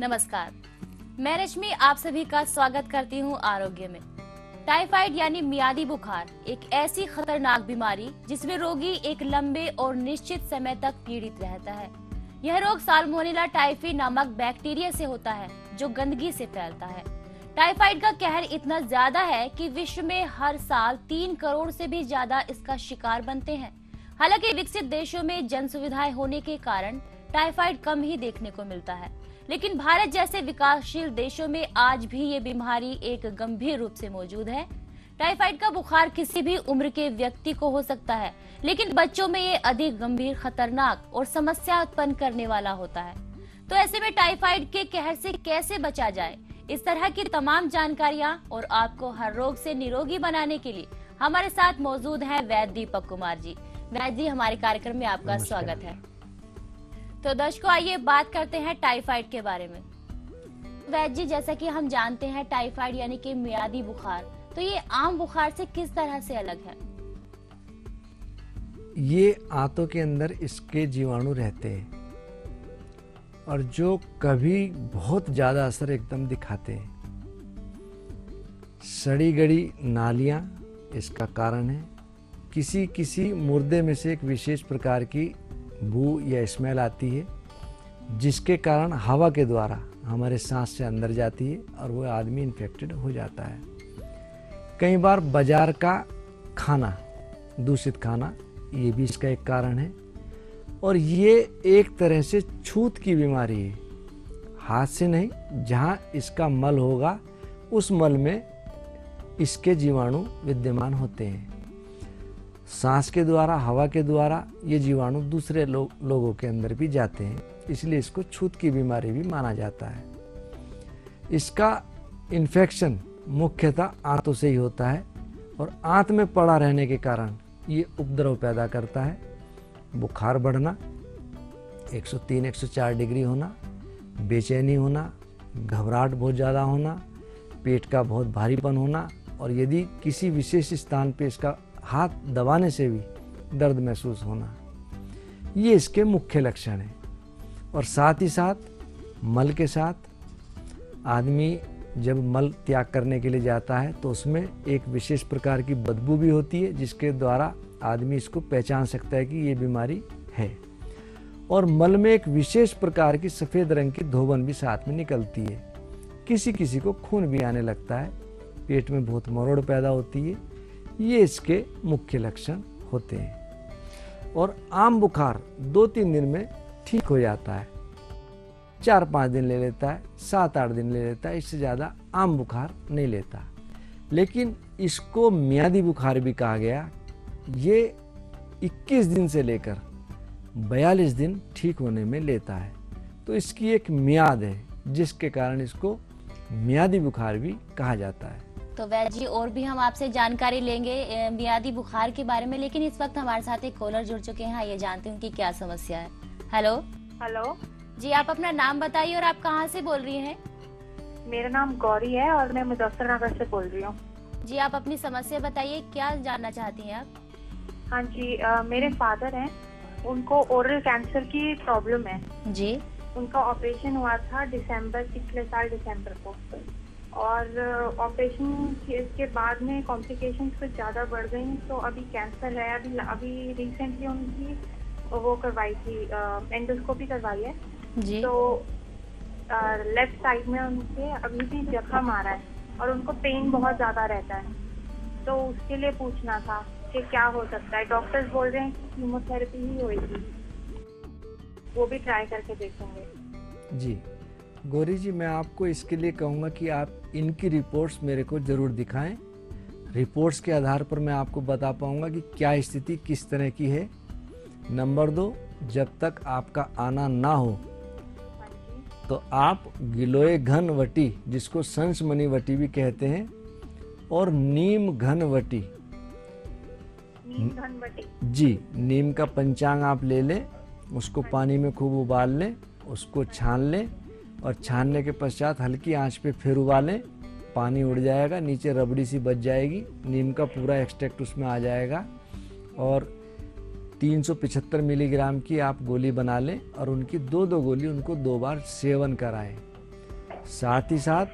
नमस्कार, मैं रश्मि आप सभी का स्वागत करती हूं आरोग्य में। टाइफाइड यानी मियादी बुखार एक ऐसी खतरनाक बीमारी जिसमें रोगी एक लंबे और निश्चित समय तक पीड़ित रहता है। यह रोग साल्मोनेला टाइफी नामक बैक्टीरिया से होता है जो गंदगी से फैलता है। टाइफाइड का कहर इतना ज्यादा है कि विश्व में हर साल 3 करोड़ से भी ज्यादा इसका शिकार बनते हैं। हालांकि विकसित देशों में जन सुविधाएं होने के कारण टाइफाइड कम ही देखने को मिलता है, लेकिन भारत जैसे विकासशील देशों में आज भी ये बीमारी एक गंभीर रूप से मौजूद है। टाइफाइड का बुखार किसी भी उम्र के व्यक्ति को हो सकता है, लेकिन बच्चों में ये अधिक गंभीर, खतरनाक और समस्या उत्पन्न करने वाला होता है। तो ऐसे में टाइफाइड के कहर से कैसे बचा जाए, इस तरह की तमाम जानकारियां और आपको हर रोग से निरोगी बनाने के लिए हमारे साथ मौजूद हैं वैद्य दीपक कुमार जी। वैद्य जी, हमारे कार्यक्रम में आपका स्वागत है। तो दर्शकों, आइए बात करते हैं टाइफाइड के बारे में। वैद्य जी, जैसा कि हम जानते हैं टाइफाइड यानी कि मियादी बुखार, तो ये आम बुखार से किस तरह से अलग है? ये आंतों के अंदर इसके जीवाणु रहते हैं और जो कभी बहुत ज्यादा असर एकदम दिखाते हैं। सड़ी गड़ी नालियां इसका कारण है। किसी मुर्दे में से एक विशेष प्रकार की बू या स्मेल आती है, जिसके कारण हवा के द्वारा हमारे सांस से अंदर जाती है और वो आदमी इन्फेक्टेड हो जाता है। कई बार बाजार का खाना, दूषित खाना, ये भी इसका एक कारण है। और ये एक तरह से छूत की बीमारी है, हाथ से नहीं, जहाँ इसका मल होगा उस मल में इसके जीवाणु विद्यमान होते हैं। सांस के द्वारा, हवा के द्वारा ये जीवाणु दूसरे लोगों के अंदर भी जाते हैं, इसलिए इसको छूत की बीमारी भी माना जाता है। इसका इन्फेक्शन मुख्यतः आंतों से ही होता है और आंत में पड़ा रहने के कारण ये उपद्रव पैदा करता है। बुखार बढ़ना, 103-104 डिग्री होना, बेचैनी होना, घबराहट बहुत ज़्यादा होना, पेट का बहुत भारीपन होना और यदि किसी विशेष स्थान पे इसका हाथ दबाने से भी दर्द महसूस होना, ये इसके मुख्य लक्षण हैं। और साथ ही साथ मल के साथ आदमी जब मल त्याग करने के लिए जाता है तो उसमें एक विशेष प्रकार की बदबू भी होती है, जिसके द्वारा आदमी इसको पहचान सकता है कि ये बीमारी है। और मल में एक विशेष प्रकार की सफ़ेद रंग की धोबन भी साथ में निकलती है। किसी को खून भी आने लगता है, पेट में बहुत मरोड़ पैदा होती है। ये इसके मुख्य लक्षण होते हैं। और आम बुखार 2-3 दिन में ठीक हो जाता है, 4-5 दिन ले लेता है, 7-8 दिन ले लेता है, इससे ज़्यादा आम बुखार नहीं लेता। लेकिन इसको मियादी बुखार भी कहा गया। ये 21 दिन से लेकर 42 दिन ठीक होने में लेता है। तो इसकी एक मियाद है, जिसके कारण इसको मियादी बुखार भी कहा जाता है। तो वैद्य जी, और भी हम आपसे जानकारी लेंगे मियादी बुखार के बारे में, लेकिन इस वक्त हमारे साथ एक कॉलर जुड़ चुके हैं। ये जानते हैं कि क्या समस्या है। हेलो जी, आप अपना नाम बताइए और आप कहाँ से बोल रही हैं? मेरा नाम गौरी है और मैं मुजफ्फरनगर से बोल रही हूँ। जी, आप अपनी समस्या बताइए, क्या जानना चाहती हैं आप? हाँ जी, मेरे फादर हैं, उनको ओरल कैंसर की प्रॉब्लम है जी। उनका ऑपरेशन हुआ था पिछले साल दिसंबर को, और ऑपरेशन के बाद में कॉम्प्लिकेशंस कुछ ज़्यादा बढ़ गई, तो अभी कैंसर है। अभी रिसेंटली उनकी वो करवाई थी, एंडोस्कोपी करवाई है जी। तो लेफ्ट साइड में उनके अभी भी जख्म आ रहा है और उनको पेन बहुत ज़्यादा रहता है। तो उसके लिए पूछना था कि क्या हो सकता है। डॉक्टर्स बोल रहे हैं कि कीमोथेरेपी ही होगी, वो भी ट्राई करके देखेंगे। जी गौरी जी, मैं आपको इसके लिए कहूँगा कि आप इनकी रिपोर्ट्स मेरे को ज़रूर दिखाएं। रिपोर्ट्स के आधार पर मैं आपको बता पाऊँगा कि क्या स्थिति किस तरह की है। नंबर 2, जब तक आपका आना ना हो तो आप गिलोय घन वटी, जिसको संसमनी वटी भी कहते हैं, और नीम घन वटी जी, नीम का पंचांग आप ले लें, उसको पानी में खूब उबाल लें, उसको छान लें और छानने के पश्चात हल्की आंच पे फिर उबालें। पानी उड़ जाएगा, नीचे रबड़ी सी बच जाएगी, नीम का पूरा एक्सट्रैक्ट उसमें आ जाएगा। और 375 मिलीग्राम की आप गोली बना लें और उनकी 2-2 गोली उनको 2 बार सेवन कराएं। साथ ही साथ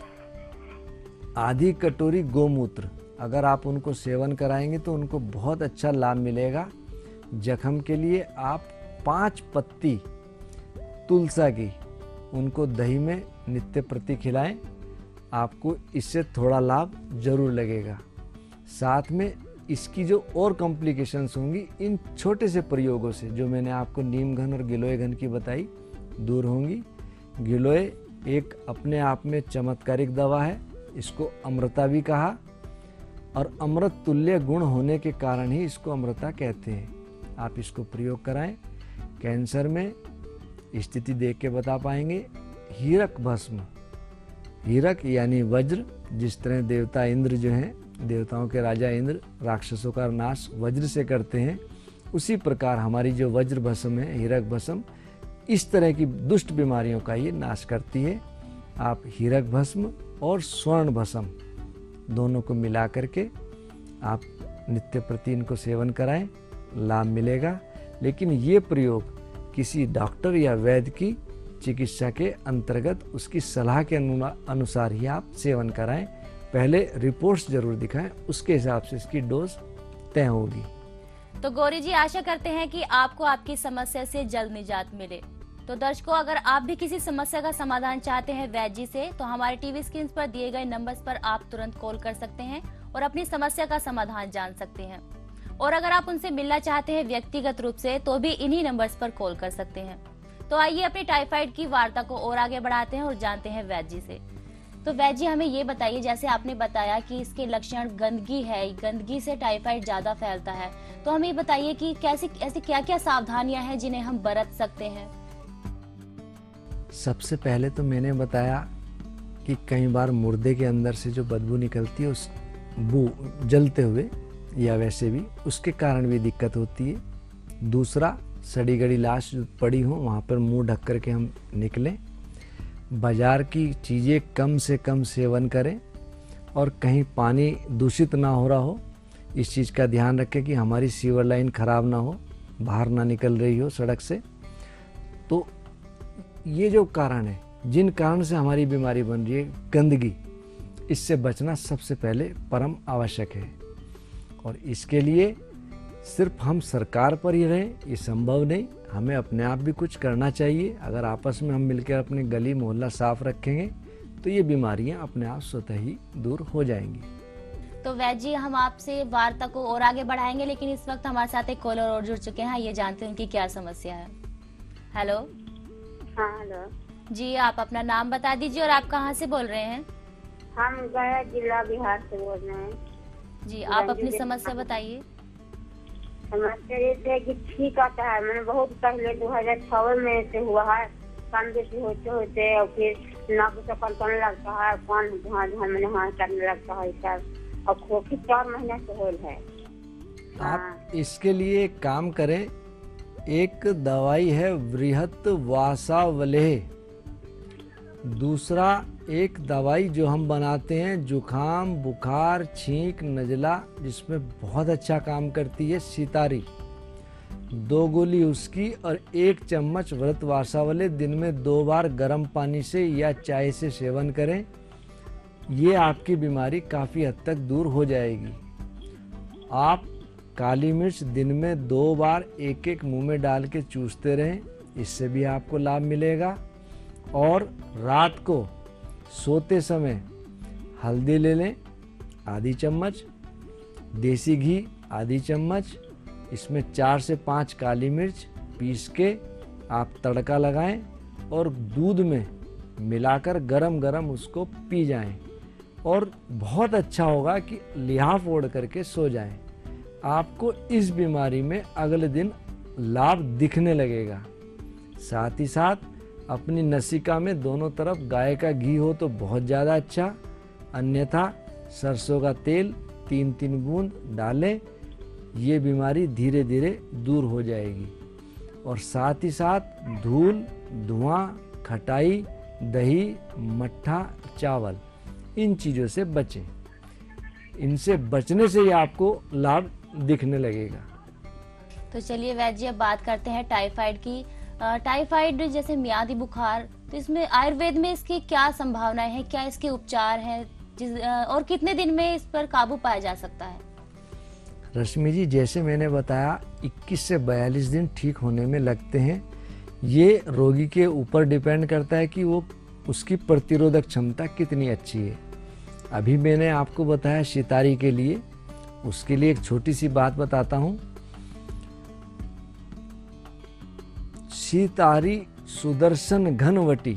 आधी कटोरी गोमूत्र अगर आप उनको सेवन कराएंगे तो उनको बहुत अच्छा लाभ मिलेगा। जख्म के लिए आप 5 पत्ती तुलसा की उनको दही में नित्य प्रति खिलाएं, आपको इससे थोड़ा लाभ जरूर लगेगा। साथ में इसकी जो और कॉम्प्लिकेशंस होंगी इन छोटे से प्रयोगों से जो मैंने आपको नीम घन और गिलोय घन की बताई दूर होंगी। गिलोय एक अपने आप में चमत्कारिक दवा है, इसको अमृता भी कहा और अमृत तुल्य गुण होने के कारण ही इसको अमृता कहते हैं। आप इसको प्रयोग कराएं। कैंसर में स्थिति देख के बता पाएंगे। हीरक भस्म, हीरक यानी वज्र, जिस तरह देवता इंद्र जो हैं, देवताओं के राजा इंद्र राक्षसों का नाश वज्र से करते हैं, उसी प्रकार हमारी जो वज्र भस्म है, हीरक भस्म, इस तरह की दुष्ट बीमारियों का ये नाश करती है। आप हीरक भस्म और स्वर्ण भस्म दोनों को मिला करके आप नित्य प्रति इनको सेवन कराएं, लाभ मिलेगा। लेकिन ये प्रयोग किसी डॉक्टर या वैद्य की चिकित्सा के अंतर्गत उसकी सलाह के अनुसार ही आप सेवन कराएं। पहले रिपोर्ट्स जरूर दिखाएं, उसके हिसाब से इसकी डोज तय होगी। तो गौरी जी, आशा करते हैं कि आपको आपकी समस्या से जल्द निजात मिले। तो दर्शकों, अगर आप भी किसी समस्या का समाधान चाहते हैं वैद्य जी से, तो हमारे टीवी स्क्रीन पर दिए गए नंबर्स पर आप तुरंत कॉल कर सकते हैं और अपनी समस्या का समाधान जान सकते हैं। और अगर आप उनसे मिलना चाहते हैं व्यक्तिगत रूप से, तो भी इन्हीं नंबर्स पर कॉल कर सकते हैं। तो आइए अपनी टाइफाइड की वार्ता को और आगे बढ़ाते हैं और जानते हैं वैद्य जी से। तो वैद्य जी, हमें ये बताइए, जैसे आपने बताया कि इसके लक्षण गंदगी है, गंदगी से टाइफाइड ज्यादा फैलता है, तो हमें ये बताइए कि कैसी ऐसी क्या क्या सावधानियां हैं जिन्हें हम बरत सकते हैं। सबसे पहले तो मैंने बताया कि कई बार मुर्दे के अंदर से जो बदबू निकलती है, उस बू जलते हुए या वैसे भी, उसके कारण भी दिक्कत होती है। दूसरा, सड़ी गड़ी लाश जो पड़ी हो वहाँ पर मुंह ढक कर के हम निकलें। बाजार की चीज़ें कम से कम सेवन करें और कहीं पानी दूषित ना हो रहा हो, इस चीज़ का ध्यान रखें कि हमारी सीवर लाइन ख़राब ना हो, बाहर ना निकल रही हो सड़क से। तो ये जो कारण है, जिन कारण से हमारी बीमारी बन रही है, गंदगी, इससे बचना सबसे पहले परम आवश्यक है। और इसके लिए सिर्फ हम सरकार पर ही रहें ये संभव नहीं, हमें अपने आप भी कुछ करना चाहिए। अगर आपस में हम मिलकर अपने गली मोहल्ला साफ रखेंगे तो ये बीमारियां अपने आप स्वतः ही दूर हो जाएंगी। तो वैद्य जी, हम आपसे वार्ता को और आगे बढ़ाएंगे, लेकिन इस वक्त हमारे साथ एक कॉलर और जुड़ चुके हैं। ये जानते हैं उनकी क्या समस्या है। हेलो। हाँ, हेलो जी, आप अपना नाम बता दीजिए और आप कहाँ से बोल रहे हैं। हम गया जिला बिहार से बोल रहे हैं। जी, आप अपनी समस्या बताइए। समस्या ये है कि ठीक आता है, मैंने बहुत पहले 2006 में से हुआ है, कान बेसी होते होते और फिर नाक से कलकने लगता है, कान धुआं धुआं मैंने वहाँ करने लगता है सब, और खोखी 4 महीने से हो है। आप इसके लिए एक काम करें, एक दवाई है वृहत वासावलेह, दूसरा एक दवाई जो हम बनाते हैं जुखाम बुखार छींक नजला, जिसमें बहुत अच्छा काम करती है, सितारी, 2 गोली उसकी और 1 चम्मच वृहत वासावलेह दिन में 2 बार गर्म पानी से या चाय से सेवन करें। ये आपकी बीमारी काफ़ी हद तक दूर हो जाएगी। आप काली मिर्च दिन में 2 बार एक मुंह में डाल के चूसते रहें, इससे भी आपको लाभ मिलेगा। और रात को सोते समय हल्दी ले लें आधी चम्मच, देसी घी आधी चम्मच, इसमें 4 से 5 काली मिर्च पीस के आप तड़का लगाएं और दूध में मिलाकर गरम गरम उसको पी जाएं। और बहुत अच्छा होगा कि लिहाफ ओढ़ करके सो जाएं। आपको इस बीमारी में अगले दिन लाभ दिखने लगेगा। साथ ही साथ अपनी नसिका में दोनों तरफ गाय का घी हो तो बहुत ज़्यादा अच्छा, अन्यथा सरसों का तेल 3-3 बूंद डालें, ये बीमारी धीरे धीरे दूर हो जाएगी। और साथ ही साथ धूल धुआं खटाई दही मट्ठा चावल, इन चीज़ों से बचें। इनसे बचने से ही आपको लाभ दिखने लगेगा। तो चलिए वैद्य जी, अब बात करते हैं टाइफाइड की। टाइफाइड जैसे मियादी बुखार तो इसमें आयुर्वेद में इसकी क्या संभावनाएं हैं, क्या इसके उपचार हैं, और कितने दिन में इस पर काबू पाया जा सकता है? रश्मि जी, जैसे मैंने बताया 21 से 42 दिन ठीक होने में लगते हैं। ये रोगी के ऊपर डिपेंड करता है कि वो उसकी प्रतिरोधक क्षमता कितनी अच्छी है। अभी मैंने आपको बताया सितारी के लिए, उसके लिए एक छोटी सी बात बताता हूँ। सितारी सुदर्शन घनवटी,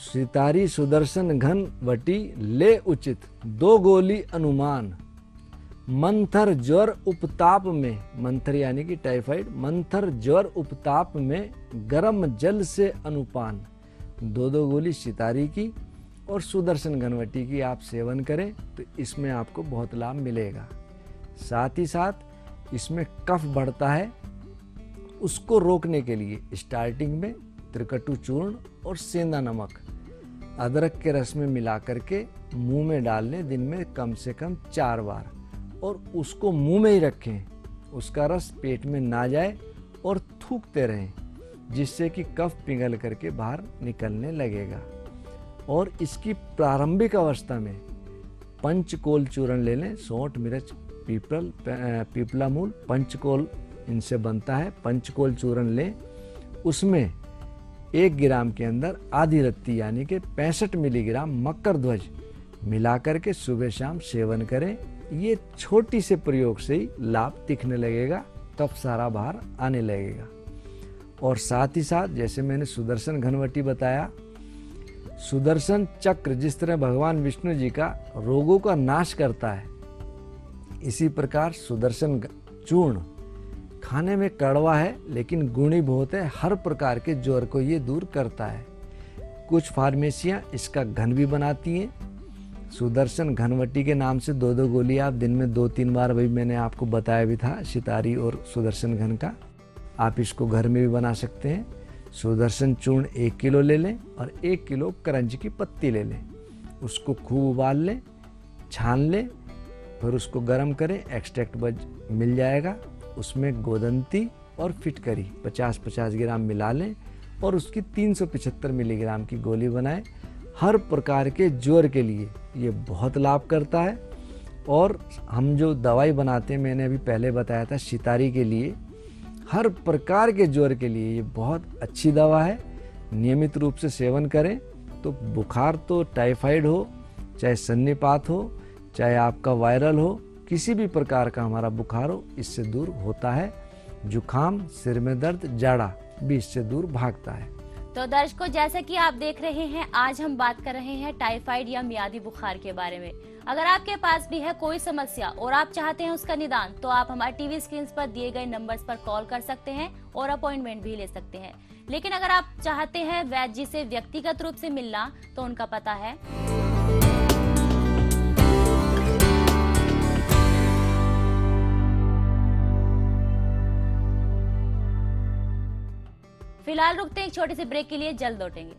सितारी सुदर्शन घनवटी ले उचित 2 गोली अनुमान। मंथर ज्वर उपताप में, मंथर यानी कि टाइफाइड, मंथर ज्वर उपताप में गर्म जल से अनुपान। 2 गोली सितारी की और सुदर्शन घनवटी की आप सेवन करें तो इसमें आपको बहुत लाभ मिलेगा। साथ ही साथ इसमें कफ बढ़ता है, उसको रोकने के लिए स्टार्टिंग में त्रिकटु चूर्ण और सेंधा नमक अदरक के रस में मिला करके मुंह में डाल लें दिन में कम से कम 4 बार, और उसको मुंह में ही रखें, उसका रस पेट में ना जाए और थूकते रहें, जिससे कि कफ पिघल करके बाहर निकलने लगेगा। और इसकी प्रारंभिक अवस्था में पंचकोल चूर्ण ले लें, सौंठ, मिर्च, पीपला मूल, पंचकोल इनसे बनता है। पंचकोल चूर्ण लें, उसमें 1 ग्राम के अंदर आधी रत्ती यानी कि 65 मिलीग्राम मकर ध्वज मिला करके सुबह शाम सेवन करें। ये छोटी से प्रयोग से ही लाभ दिखने लगेगा, कफ सारा बाहर आने लगेगा। और साथ ही साथ जैसे मैंने सुदर्शन घनवटी बताया, सुदर्शन चक्र जिस तरह भगवान विष्णु जी का रोगों का नाश करता है, इसी प्रकार सुदर्शन चूर्ण खाने में कड़वा है लेकिन गुणी बहुत है, हर प्रकार के ज्वर को ये दूर करता है। कुछ फार्मेसियां इसका घन भी बनाती हैं। सुदर्शन घनवटी के नाम से 2 गोली आप दिन में 2-3 बार, वही मैंने आपको बताया भी था सितारी और सुदर्शन घन का, आप इसको घर में भी बना सकते हैं। सुदर्शन चूर्ण 1 किलो ले लें और 1 किलो करंज की पत्ती ले लें, उसको खूब उबाल लें, छान लें, फिर उसको गर्म करें, एक्सट्रैक्ट मिल जाएगा, उसमें गोदंती और फिटकरी 50-50 ग्राम मिला लें और उसकी 375 मिलीग्राम की गोली बनाएं। हर प्रकार के ज्वर के लिए ये बहुत लाभ करता है। और हम जो दवाई बनाते हैं, मैंने अभी पहले बताया था सितारी के लिए, हर प्रकार के ज्वर के लिए ये बहुत अच्छी दवा है। नियमित रूप से सेवन करें तो बुखार तो टाइफाइड हो, चाहे सन्निपात हो, चाहे आपका वायरल हो, किसी भी प्रकार का हमारा बुखार हो, इससे दूर होता है। जुखाम, सिर में दर्द, जाड़ा भी इससे दूर भागता है। तो दर्शकों, जैसे कि आप देख रहे हैं, आज हम बात कर रहे हैं टाइफाइड या मियादी बुखार के बारे में। अगर आपके पास भी है कोई समस्या और आप चाहते हैं उसका निदान, तो आप हमारे टीवी स्क्रीन पर दिए गए नंबर्स पर कॉल कर सकते हैं और अपॉइंटमेंट भी ले सकते हैं। लेकिन अगर आप चाहते हैं वैद्य जी से व्यक्तिगत रूप से मिलना, तो उनका पता है फिलहाल रुकते हैं एक छोटे से ब्रेक के लिए, जल्द लौटेंगे।